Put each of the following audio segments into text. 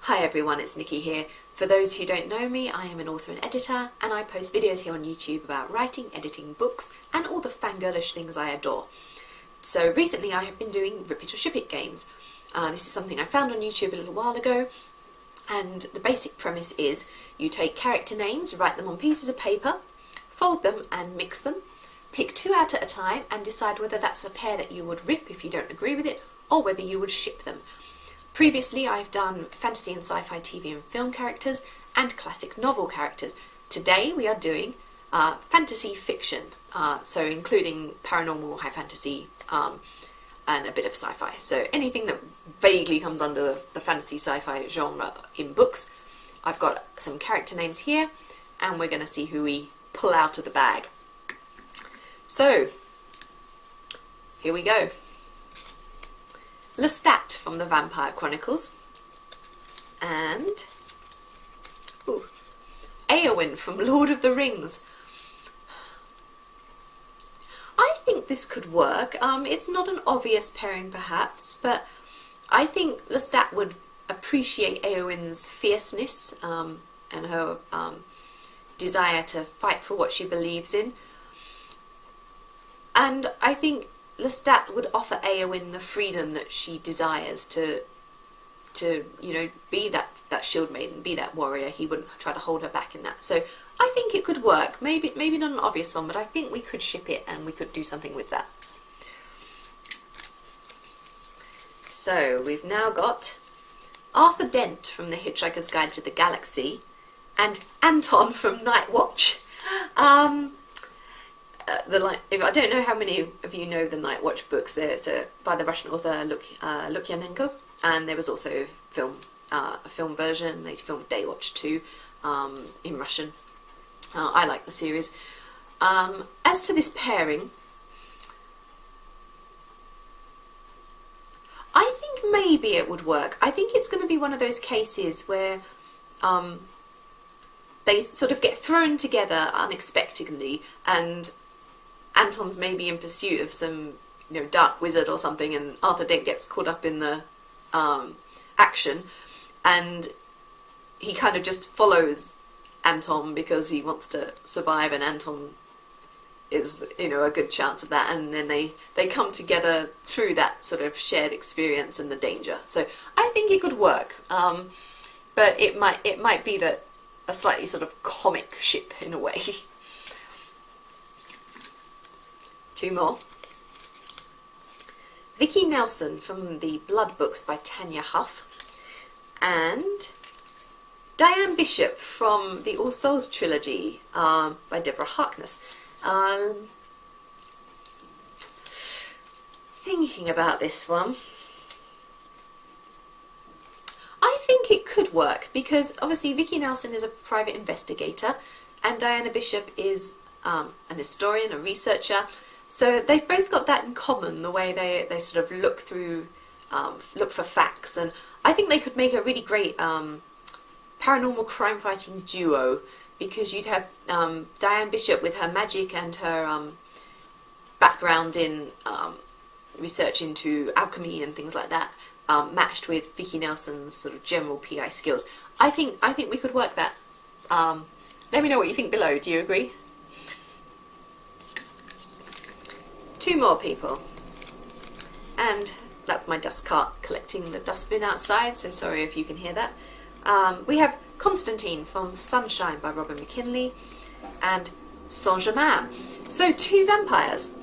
Hi everyone, it's Nicki here. For those who don't know me, I am an author and editor, and I post videos here on YouTube about writing, editing books, and all the fangirlish things I adore. So recently I have been doing Rip It or Ship It games. This is something I found on YouTube a little while ago, and the basic premise is you take character names, write them on pieces of paper, fold them and mix them, pick two out at a time and decide whether that's a pair that you would rip if you don't agree with it, or whether you would ship them. Previously I've done fantasy and sci-fi TV and film characters and classic novel characters. Today we are doing fantasy fiction, so including paranormal, high fantasy, and a bit of sci-fi. So anything that vaguely comes under the fantasy sci-fi genre in books. I've got some character names here and we're going to see who we pull out of the bag. So here we go. Lestat from the Vampire Chronicles, and Éowyn from Lord of the Rings. I think this could work. It's not an obvious pairing perhaps, but I think Lestat would appreciate Éowyn's fierceness and her desire to fight for what she believes in. And I think Lestat would offer Éowyn the freedom that she desires to you know, be that shield maiden, be that warrior. He wouldn't try to hold her back in that. So I think it could work. Maybe not an obvious one, but I think we could ship it and we could do something with that. So we've now got Arthur Dent from The Hitchhiker's Guide to the Galaxy and Anton from Night Watch. If I don't know how many of you know the Night Watch books, they're by the Russian author Lukyanenko, and there was also a film version. They filmed Day Watch 2 in Russian. I like the series. As to this pairing, I think maybe it would work. I think it's going to be one of those cases where they sort of get thrown together unexpectedly, and Anton's maybe in pursuit of some, you know, dark wizard or something, and Arthur Dent gets caught up in the action, and he kind of just follows Anton because he wants to survive, and Anton is, you know, a good chance of that, and then they come together through that sort of shared experience and the danger. So I think it could work, but it might be that a slightly sort of comic ship in a way. Two more. Vicky Nelson from the Blood books by Tanya Huff, and Diane Bishop from the All Souls trilogy by Deborah Harkness. Thinking about this one, I think it could work because obviously Vicky Nelson is a private investigator and Diana Bishop is an historian, a researcher. So they've both got that in common, the way they sort of look for facts, and I think they could make a really great paranormal crime fighting duo, because you'd have Diane Bishop with her magic and her background in research into alchemy and things like that, matched with Vicky Nelson's sort of general PI skills. I think we could work that. Let me know what you think below. Do you agree? Two more people, and that's my dust cart collecting the dustbin outside, so sorry if you can hear that. We have Constantine from Sunshine by Robin McKinley and Saint-Germain. So two vampires.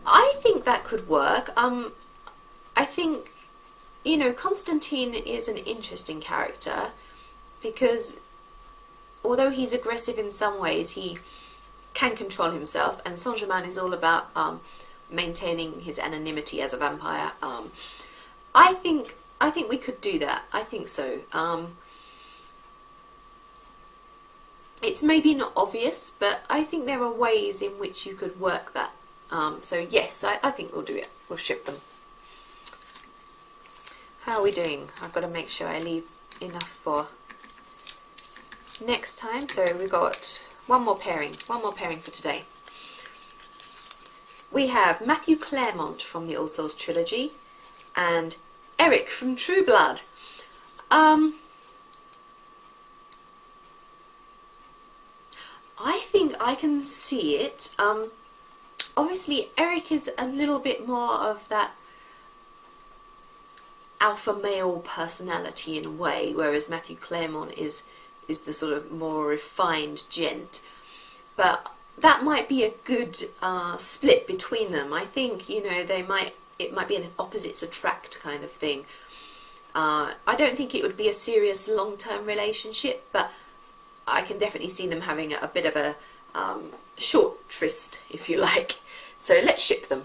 I think that could work. I think, you know, Constantine is an interesting character because although he's aggressive in some ways, he can control himself, and Saint-Germain is all about maintaining his anonymity as a vampire. I think we could do that. I think so. It's maybe not obvious, but I think there are ways in which you could work that. So yes, I think we'll do it. We'll ship them. How are we doing? I've got to make sure I leave enough for next time. So we've got one more pairing for today. We have Matthew Claremont from the All Souls trilogy and Eric from True Blood. I think I can see it. Obviously Eric is a little bit more of that alpha male personality in a way, whereas Matthew Claremont is the sort of more refined gent. But that might be a good split between them. I think, you know, it might be an opposites attract kind of thing. I don't think it would be a serious long-term relationship, but I can definitely see them having a bit of a short tryst, if you like. So let's ship them.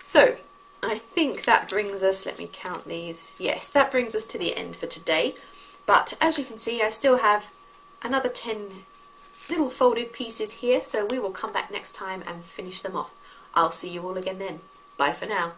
So I think that brings us, let me count these, yes, that brings us to the end for today. But as you can see, I still have another 10 little folded pieces here, so we will come back next time and finish them off. I'll see you all again then. Bye for now.